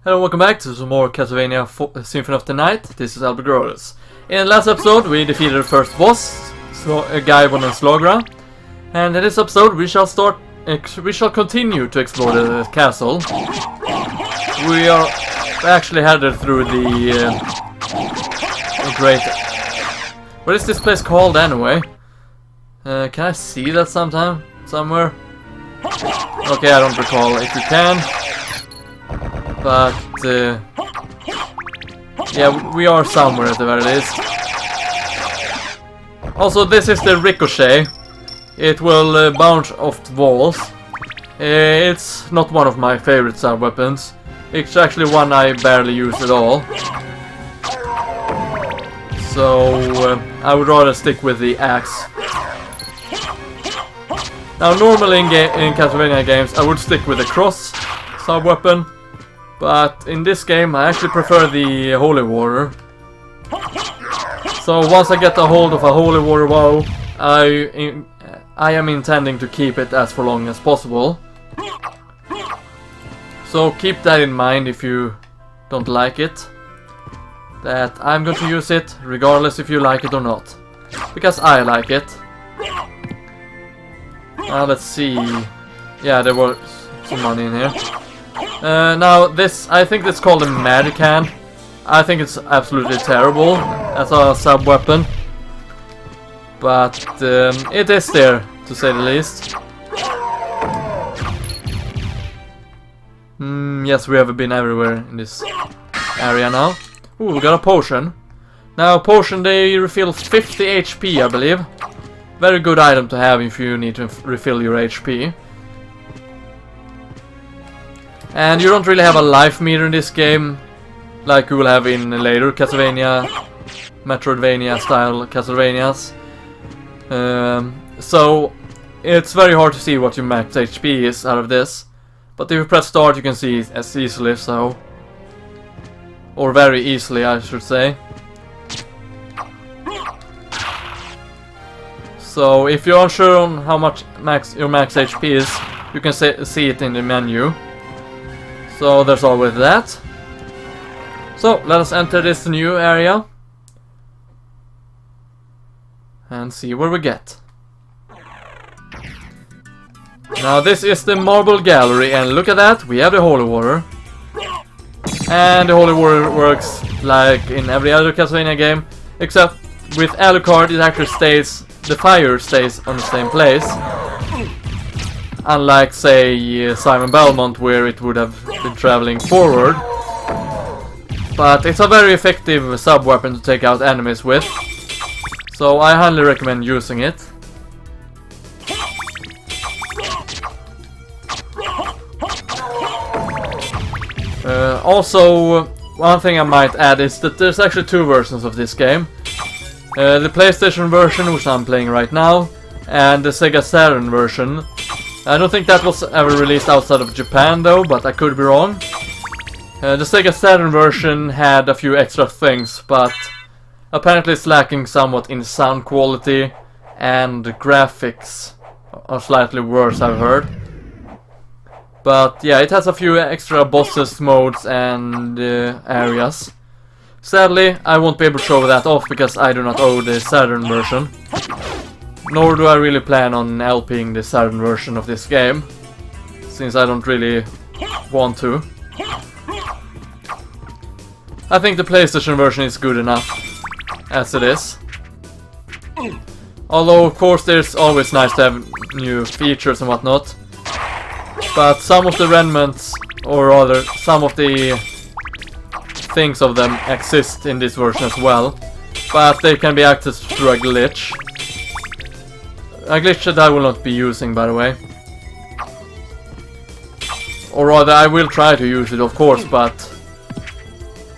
Hello, welcome back to some more Castlevania Symphony of the Night. This is LPGrodus. In the last episode, we defeated the first boss, a guy on Slogra, and in this episode, we shall continue to explore the castle. We are actually headed through the Great. What is this place called anyway? Can I see that somewhere? Okay, I don't recall. If you can. But, yeah, we are somewhere at the very least. Also, this is the ricochet. It will bounce off the walls. It's not one of my favorite sub-weapons. It's actually one I barely use at all. So, I would rather stick with the axe. Now, normally in Castlevania games, I would stick with the cross sub-weapon. But in this game, I actually prefer the holy water. So once I get a hold of a holy water bow, I am intending to keep it as for long as possible. So keep that in mind if you don't like it. That I'm going to use it regardless if you like it or not. Because I like it. Let's see. Yeah, there was some money in here. Now this, I think it's called a magic hand. I think it's absolutely terrible as a sub-weapon. But it is there, to say the least. Yes, we have been everywhere in this area now. Ooh, we got a potion. Now, potion, they refill 50 HP, I believe. Very good item to have if you need to refill your HP. And you don't really have a life meter in this game, like you will have in later Castlevania, Metroidvania style Castlevanias. So it's very hard to see what your max HP is out of this. But if you press start, you can see it as easily, so. Or very easily, I should say. So if you're unsure on how much your max HP is, you can see it in the menu. So there's always that. So let us enter this new area and see where we get. Now this is the marble gallery, and look at that, we have the holy water. And the holy water works like in every other Castlevania game, except with Alucard it actually stays, the fire stays on the same place. Unlike, say, Simon Belmont, where it would have been traveling forward. But it's a very effective sub-weapon to take out enemies with. So I highly recommend using it. Also, one thing I might add is that there's actually two versions of this game. The PlayStation version, which I'm playing right now, and the Sega Saturn version. I don't think that was ever released outside of Japan though, but I could be wrong. The Sega Saturn version had a few extra things, but apparently it's lacking somewhat in sound quality, and the graphics are slightly worse, I've heard. But yeah, it has a few extra bosses, modes, and areas. Sadly, I won't be able to show that off because I do not own the Saturn version. Nor do I really plan on LPing the Saturn version of this game, since I don't really want to. I think the PlayStation version is good enough, as it is. Although, of course, there's always nice to have new features and whatnot. But some of the remnants, or rather, some of the things of them exist in this version as well. But they can be accessed through a glitch. A glitch that I will not be using, by the way. Or rather, I will try to use it, of course, but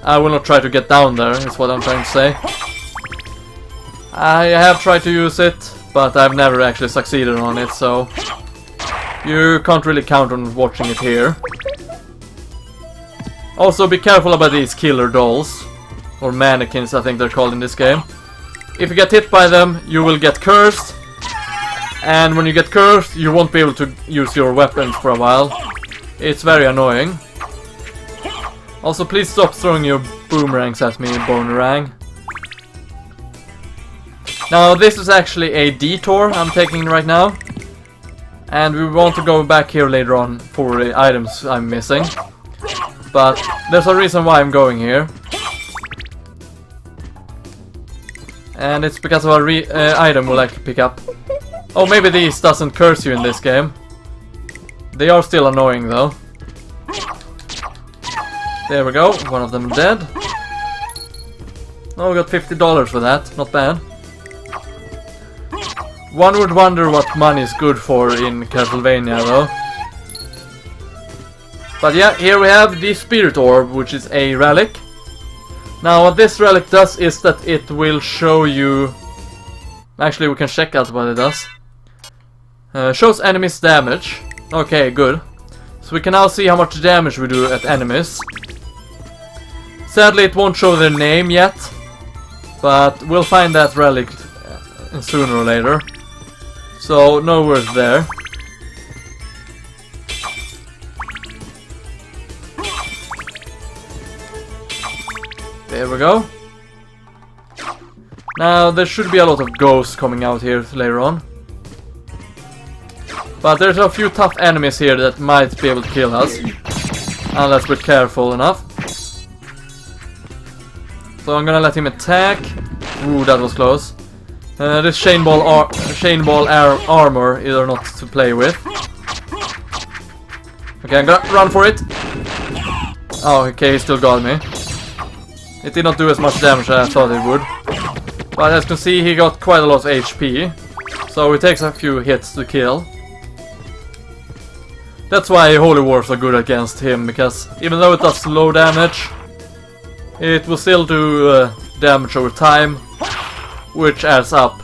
I will not try to get down there, is what I'm trying to say. I have tried to use it, but I've never actually succeeded on it, so you can't really count on watching it here. Also, be careful about these killer dolls, or mannequins I think they're called in this game. If you get hit by them, you will get cursed. And when you get cursed, you won't be able to use your weapons for a while. It's very annoying. Also, please stop throwing your boomerangs at me, Bonerang. Now, this is actually a detour I'm taking right now. And we want to go back here later on for the items I'm missing. But there's a reason why I'm going here. And it's because of a item we'll actually pick up. Oh, maybe these doesn't curse you in this game. They are still annoying though. There we go, one of them dead. Oh, we got $50 for that, not bad. One would wonder what money is good for in Castlevania though. But yeah, here we have the Spirit Orb, which is a relic. Now what this relic does is that it will show you... Actually, we can check out what it does. Shows enemies damage. Okay, good. So we can now see how much damage we do at enemies. Sadly, it won't show their name yet, but we'll find that relic sooner or later. So, no worries there. There we go. Now, there should be a lot of ghosts coming out here later on. But there's a few tough enemies here that might be able to kill us. Unless we're careful enough. So I'm gonna let him attack. Ooh, that was close. This chain ball armor is not to play with. Okay, I'm gonna run for it. Oh, okay, he still got me. It did not do as much damage as I thought it would. But as you can see, he got quite a lot of HP. So it takes a few hits to kill. That's why Holy Wars are good against him, because even though it does low damage, it will still do damage over time, which adds up.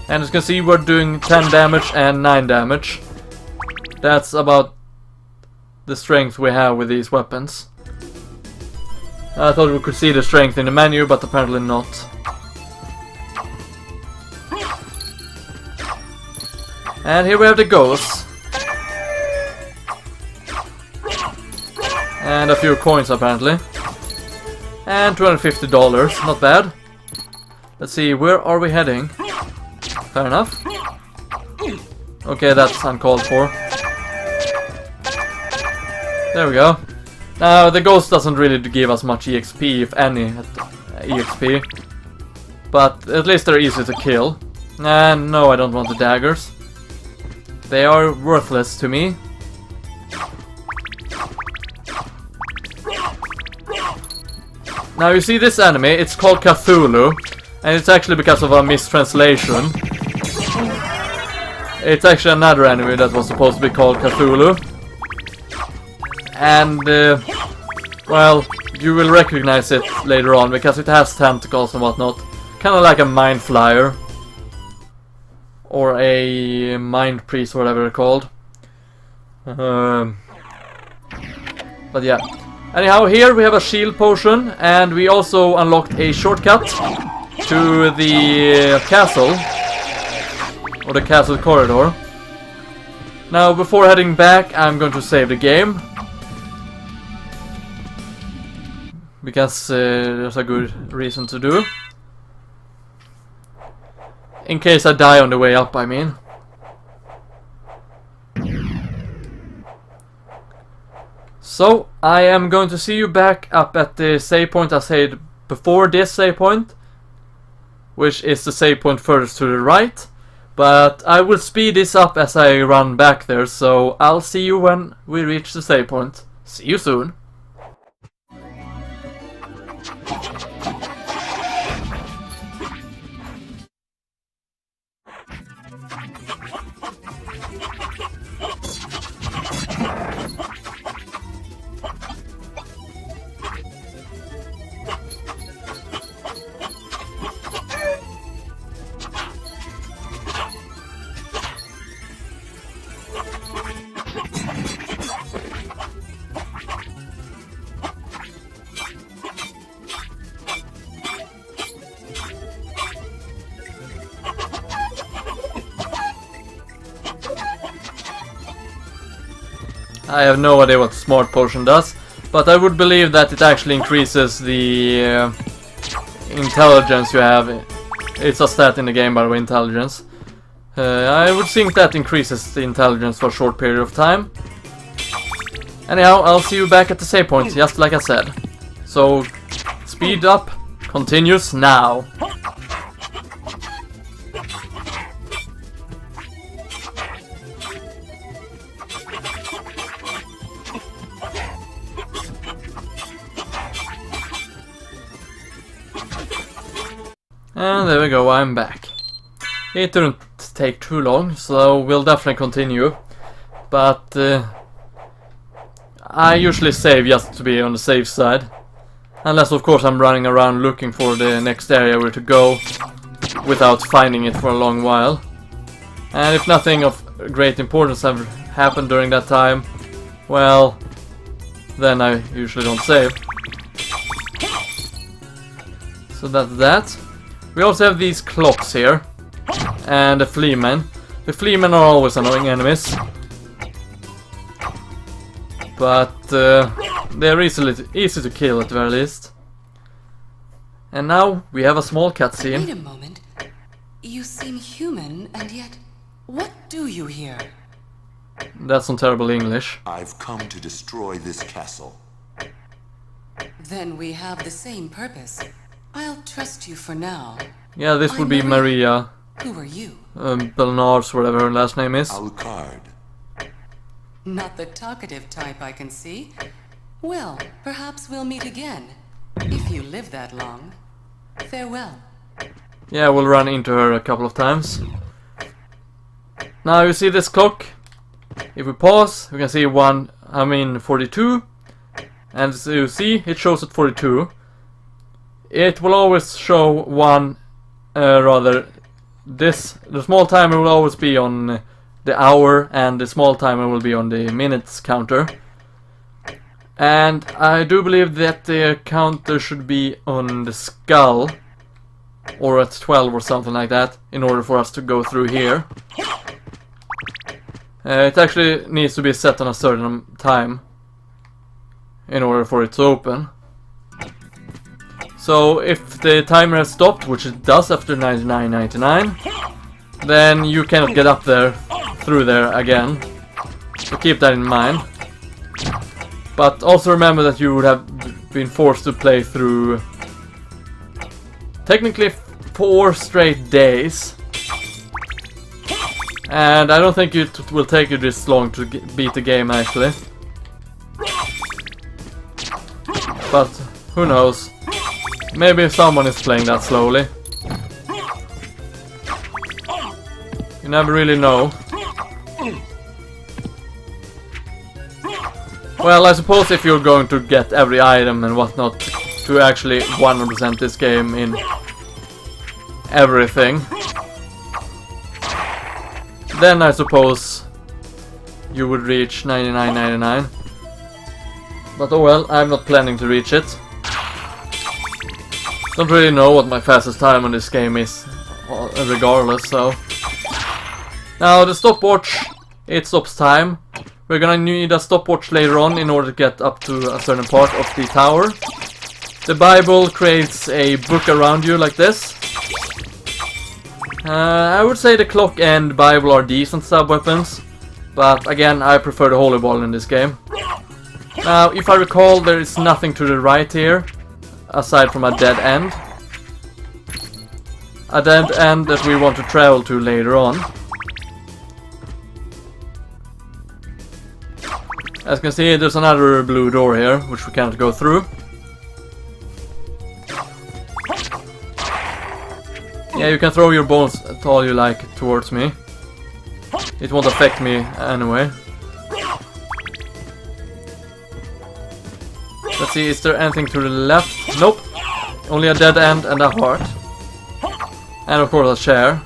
And as you can see, we're doing 10 damage and 9 damage. That's about the strength we have with these weapons. I thought we could see the strength in the menu, but apparently not. And here we have the ghosts. And a few coins apparently. And $250, not bad. Let's see, where are we heading? Fair enough. Okay, that's uncalled for. There we go. Now, the ghost doesn't really give us much EXP, if any EXP. But at least they're easy to kill. And no, I don't want the daggers. They are worthless to me. Now you see this enemy, it's called Cthulhu, and it's actually because of a mistranslation. It's actually another enemy that was supposed to be called Cthulhu. And, well, you will recognize it later on, because it has tentacles and whatnot. Kinda like a mind flyer. Or a mind priest, whatever they're called. But yeah. Anyhow, here we have a shield potion, and we also unlocked a shortcut to the castle, or the castle corridor. Now, before heading back, I'm going to save the game, because there's a good reason to do. In case I die on the way up, I mean. So, I am going to see you back up at the save point I said before this save point, which is the save point furthest to the right, but I will speed this up as I run back there, so I'll see you when we reach the save point. See you soon! I have no idea what the smart potion does, But I would believe that it actually increases the intelligence you have. It's a stat in the game, by the way, intelligence. I would think that increases the intelligence for a short period of time. Anyhow, I'll see you back at the save point, just like I said. So, speed up continues now. And there we go, I'm back. It didn't take too long, so we'll definitely continue. But I usually save just to be on the safe side. Unless of course I'm running around looking for the next area where to go without finding it for a long while. And if nothing of great importance ever happened during that time, well, then I usually don't save. So that's that. We also have these clocks here, and the fleamen. The fleamen are always annoying enemies, but they're easy to kill at the very least. And now we have a small cutscene. Wait a moment. You seem human, and yet, what do you here? That's some terrible English. I've come to destroy this castle. Then we have the same purpose. I'll trust you for now. Yeah, this would be Maria. Who are you? Belnars, whatever her last name is. Alucard. Not the talkative type, I can see. Well, perhaps we'll meet again. If you live that long. Farewell. Yeah, we'll run into her a couple of times. Now you see this clock. If we pause, we can see 42. And as you see, it shows at 42. It will always show the small timer will always be on the hour, and the small timer will be on the minutes counter. And I do believe that the counter should be on the skull, or at 12 or something like that, in order for us to go through here. It actually needs to be set on a certain time in order for it to open. So if the timer has stopped, which it does after 99.99, then you cannot get up there, through there again. So keep that in mind. But also remember that you would have been forced to play through technically 4 straight days. And I don't think it will take you this long to beat the game actually. But who knows? Maybe someone is playing that slowly. You never really know. Well, I suppose if you're going to get every item and whatnot to actually 100% this game in everything, then I suppose you would reach 99.99. But oh well, I'm not planning to reach it. Don't really know what my fastest time on this game is, regardless, so... Now, the stopwatch, it stops time. We're gonna need a stopwatch later on in order to get up to a certain part of the tower. The Bible creates a book around you like this. I would say the clock and Bible are decent sub-weapons, but again, I prefer the Holy Ball in this game. Now, if I recall, there is nothing to the right here, aside from a dead end. A dead end that we want to travel to later on. As you can see, there's another blue door here, which we can't go through. Yeah, you can throw your bones at all you like towards me. It won't affect me anyway. Let's see, is there anything to the left? Nope. Only a dead end and a heart. And of course a chair.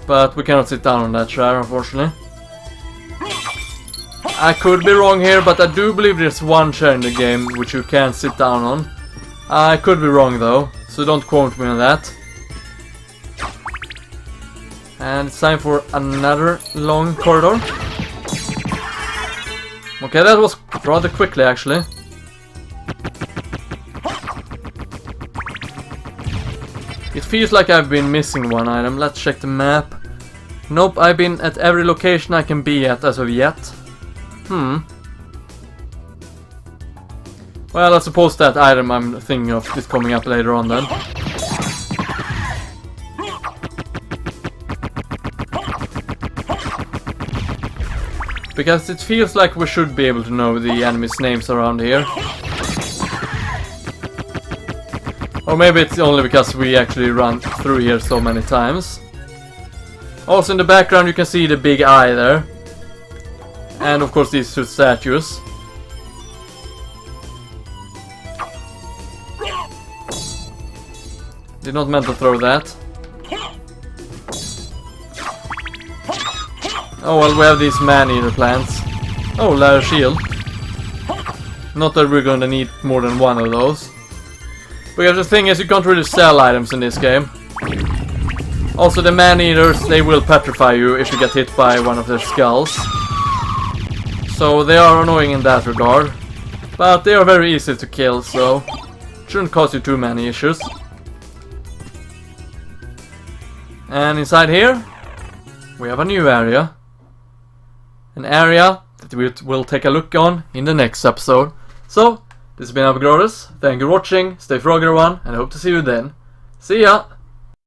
But we cannot sit down on that chair, unfortunately. I could be wrong here, but I do believe there's one chair in the game which you can sit down on. I could be wrong though, so don't quote me on that. And it's time for another long corridor. Okay, that was rather quickly actually. It feels like I've been missing one item. Let's check the map. Nope, I've been at every location I can be at as of yet. Well, I suppose that item I'm thinking of is coming up later on then. Because it feels like we should be able to know the enemies' names around here. Or maybe it's only because we actually run through here so many times. Also in the background you can see the big eye there. And of course these two statues. Did not meant to throw that. Oh well, we have these man-eater plants. Oh, leather shield. Not that we're gonna need more than one of those. Because the thing is, you can't really sell items in this game. Also, the man-eaters, they will petrify you if you get hit by one of their skulls. So they are annoying in that regard. But they are very easy to kill, so shouldn't cause you too many issues. And inside here, we have a new area. An area that we'll take a look on in the next episode. So, this has been LPGrodus. Thank you for watching, stay froggy everyone, and I hope to see you then. See ya!